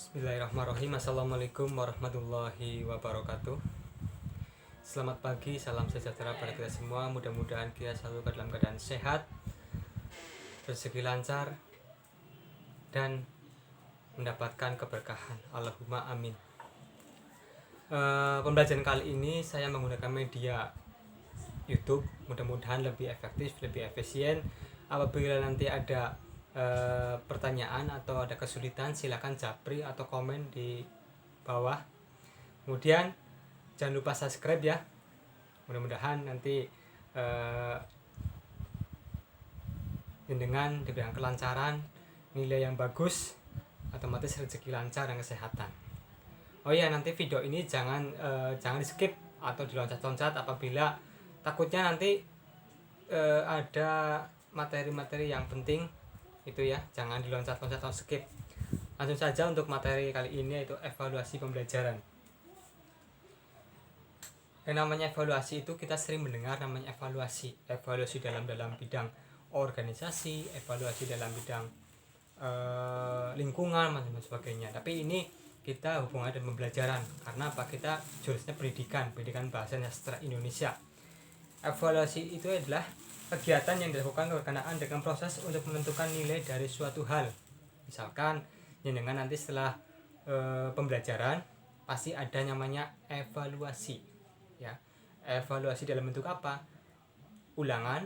Bismillahirrahmanirrahim. Assalamualaikum warahmatullahi wabarakatuh. Selamat pagi, salam sejahtera pada kita semua. Mudah-mudahan kita selalu dalam keadaan sehat, rezeki lancar, dan mendapatkan keberkahan. Allahumma amin. Pembelajaran kali ini saya menggunakan media YouTube. Mudah-mudahan lebih efektif, lebih efisien. Apabila nanti ada pertanyaan atau ada kesulitan, silakan japri atau komen di bawah. Kemudian jangan lupa subscribe ya. Mudah-mudahan nanti dengan diberikan kelancaran, nilai yang bagus, otomatis rezeki lancar dan kesehatan. Oh iya, nanti video ini jangan di skip atau diloncat-loncat apabila takutnya nanti ada materi-materi yang penting itu ya, jangan diloncat-loncat atau skip. Langsung saja untuk materi kali ini, yaitu evaluasi pembelajaran. Yang namanya evaluasi itu kita sering mendengar namanya evaluasi dalam bidang organisasi, evaluasi dalam bidang lingkungan dan sebagainya. Tapi ini kita hubungan dengan pembelajaran karena apa, kita jurusannya pendidikan bahasa sastra Indonesia. Evaluasi itu adalah kegiatan yang dilakukan berkenaan dengan proses untuk menentukan nilai dari suatu hal. Misalkan dengan nanti setelah pembelajaran pasti ada namanya evaluasi ya. Evaluasi dalam bentuk apa? Ulangan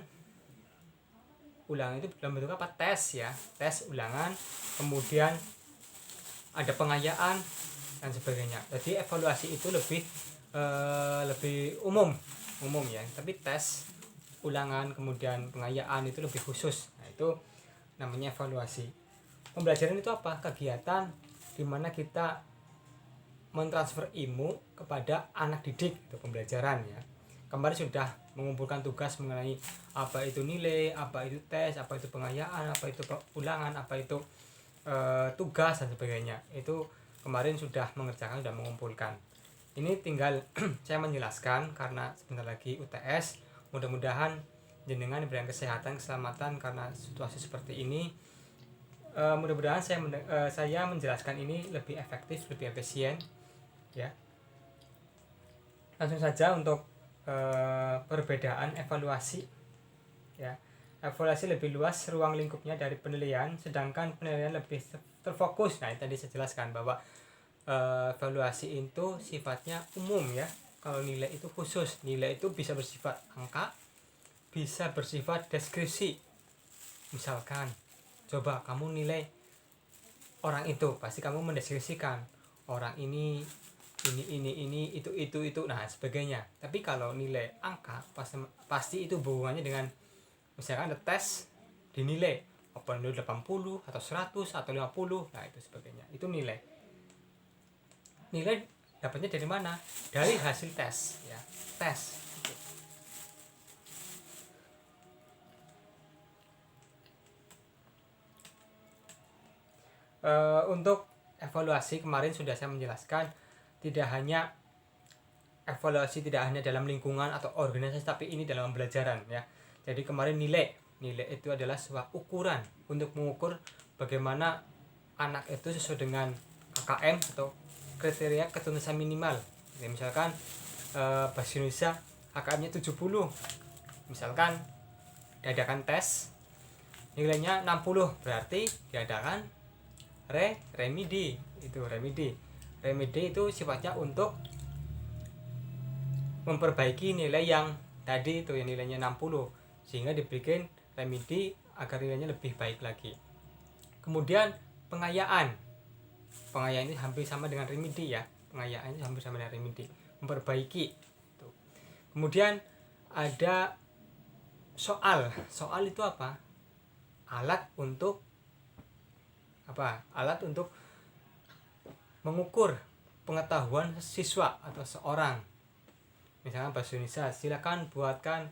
itu dalam bentuk apa? Tes ya, tes ulangan, kemudian ada pengayaan dan sebagainya. Jadi evaluasi itu lebih umum ya, tapi tes ulangan kemudian pengayaan itu lebih khusus. Nah, itu namanya evaluasi. Pembelajaran itu apa? Kegiatan di mana kita mentransfer ilmu kepada anak didik, itu pembelajaran ya. Kemarin sudah mengumpulkan tugas mengenai apa itu nilai, apa itu tes, apa itu pengayaan, apa itu ulangan, apa itu tugas dan sebagainya. Itu kemarin sudah mengerjakan, sudah mengumpulkan. Ini tinggal saya menjelaskan karena sebentar lagi UTS. Mudah-mudahan jenengan diberikan kesehatan, keselamatan karena situasi seperti ini. Mudah-mudahan saya menjelaskan ini lebih efektif, lebih efisien ya. Langsung saja untuk perbedaan evaluasi ya. Evaluasi lebih luas ruang lingkupnya dari penilaian, sedangkan penilaian lebih terfokus. Nah, tadi saya jelaskan bahwa evaluasi itu sifatnya umum ya. Kalau nilai itu khusus, nilai itu bisa bersifat angka, bisa bersifat deskripsi. Misalkan, coba kamu nilai orang itu, pasti kamu mendeskripsikan orang ini, itu, nah sebagainya. Tapi kalau nilai angka, pasti itu hubungannya dengan, misalkan ada tes, dinilai apa nilai 80 atau 100 atau 50, nah itu sebagainya. Itu nilai dapatnya dari mana? Dari hasil tes ya, tes. Untuk evaluasi kemarin sudah saya menjelaskan, evaluasi tidak hanya dalam lingkungan atau organisasi, tapi ini dalam pembelajaran ya. Jadi kemarin nilai itu adalah sebuah ukuran untuk mengukur bagaimana anak itu sesuai dengan KKM atau kriteria ketuntasan minimal ya. Misalkan bahasa Indonesia KKM-nya 70, misalkan diadakan tes nilainya 60, berarti diadakan remedi. Remedi itu sifatnya untuk memperbaiki nilai yang tadi itu, yang nilainya 60, sehingga dibikin remedi agar nilainya lebih baik lagi. Kemudian pengayaan ini hampir sama dengan remedi ya. Pengayaan ini hampir sama dengan remedi, memperbaiki. Kemudian ada soal itu apa? Alat untuk mengukur pengetahuan siswa atau seorang. Misalnya bahasa Indonesia, silakan buatkan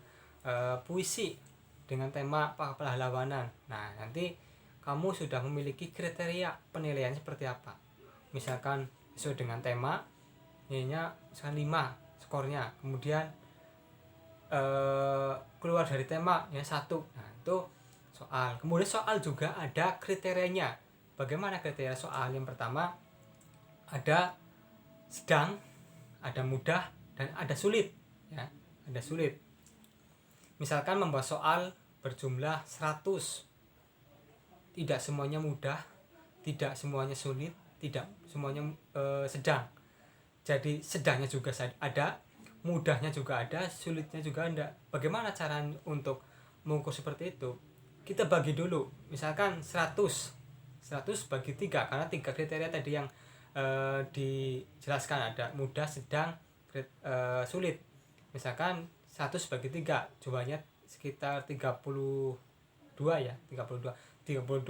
puisi dengan tema pahlawanan. Nah, nanti kamu sudah memiliki kriteria penilaian seperti apa. Misalkan sesuai dengan tema, nilainya misalkan 5 skornya. Kemudian keluar dari tema ya 1. Nah, itu soal. Kemudian soal juga ada kriterianya. Bagaimana kriteria soal? Yang pertama, ada sedang, ada mudah, dan ada sulit ya, ada sulit. Misalkan membuat soal berjumlah 100, tidak semuanya mudah, tidak semuanya sulit, tidak semuanya sedang. Jadi sedangnya juga ada, mudahnya juga ada, sulitnya juga ada. Bagaimana cara untuk mengukur seperti itu? Kita bagi dulu, misalkan 100 bagi 3, karena 3 kriteria tadi yang dijelaskan, ada mudah, sedang, sulit. Misalkan 100 bagi 3, jumlahnya sekitar 32 ya, 32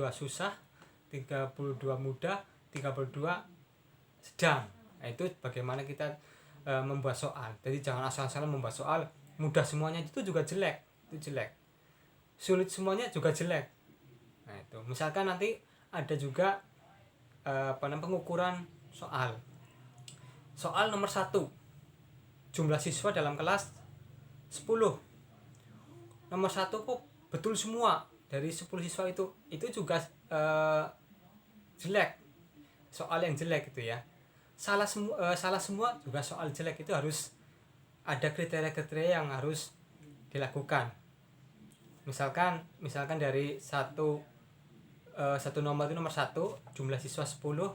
susah, 32 mudah, 32 sedang. Nah, itu bagaimana kita membuat soal. Jadi jangan asal-asalan membuat soal, mudah semuanya itu juga jelek, itu jelek. Sulit semuanya juga jelek. Nah, itu. Misalkan nanti ada juga pengukuran soal. Soal nomor 1. Jumlah siswa dalam kelas 10. Nomor 1 kok betul semua dari 10 siswa itu juga jelek. Soal yang jelek itu ya. Salah semua juga soal jelek, itu harus ada kriteria-kriteria yang harus dilakukan. Misalkan dari satu nomor itu nomor 1, jumlah siswa 10,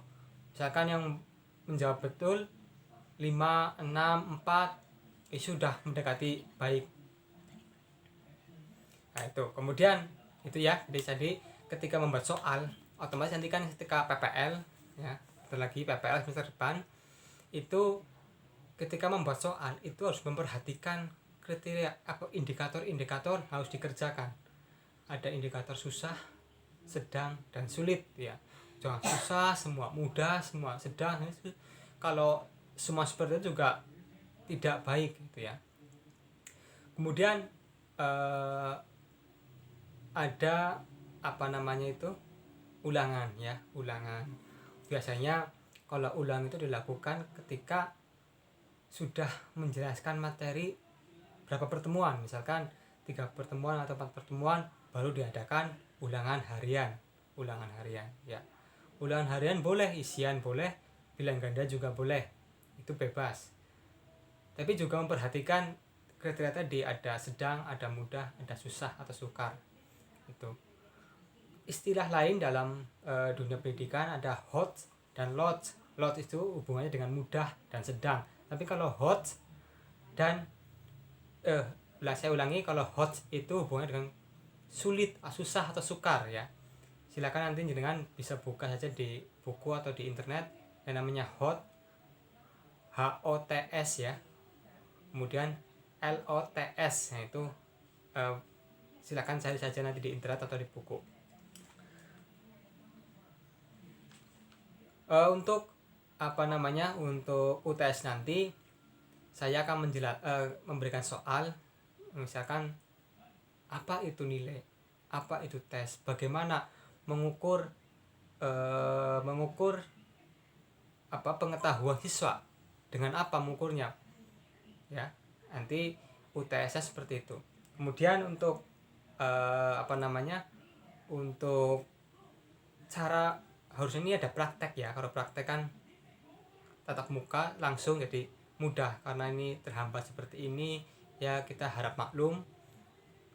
misalkan yang menjawab betul 5, 6, 4, sudah mendekati baik. Nah, itu kemudian itu ya, jadi ketika membuat soal otomatis nanti kan ketika PPL ya, lagi PPL semester depan itu, ketika membuat soal itu harus memperhatikan kriteria apa, indikator harus dikerjakan. Ada indikator susah, sedang, dan sulit ya. Jangan susah semua, mudah semua, sedang. Kalau semua seperti itu juga tidak baik gitu ya. Kemudian ada ulangan ya, ulangan. Biasanya kalau ulang itu dilakukan ketika sudah menjelaskan materi berapa pertemuan, misalkan 3 pertemuan atau 4 pertemuan, baru diadakan ulangan harian ya. Ulangan harian boleh, isian boleh, bilang ganda juga boleh, itu bebas. Tapi juga memperhatikan kriteria tadi, ada sedang, ada mudah, ada susah atau sukar. Itu istilah lain dalam dunia pendidikan, ada hot dan lot. Lot itu hubungannya dengan mudah dan sedang. Tapi kalau hot dan saya ulangi, kalau hot itu hubungannya dengan sulit, susah atau sukar ya. Silakan nanti dengan bisa buka saja di buku atau di internet yang namanya hot, HOTS ya. Kemudian LOTS, nah itu silakan cari saja nanti di internet atau di buku. Untuk untuk UTS nanti saya akan memberikan soal, misalkan apa itu nilai, apa itu tes, bagaimana mengukur pengetahuan siswa, dengan apa mengukurnya ya. Nanti UTS seperti itu. Kemudian untuk untuk cara, harusnya ini ada praktek ya. Kalau praktek kan tatap muka langsung, jadi mudah. Karena ini terhambat seperti ini ya, kita harap maklum,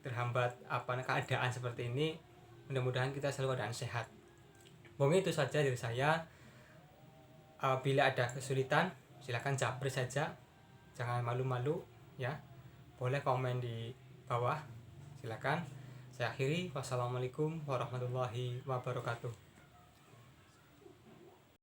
terhambat keadaan seperti ini. Mudah-mudahan kita selalu keadaan sehat. Mungkin itu saja dari saya. Bila ada kesulitan silakan japri saja, jangan malu-malu ya. Boleh komen di bawah, silakan. Saya akhiri, wassalamualaikum warahmatullahi wabarakatuh.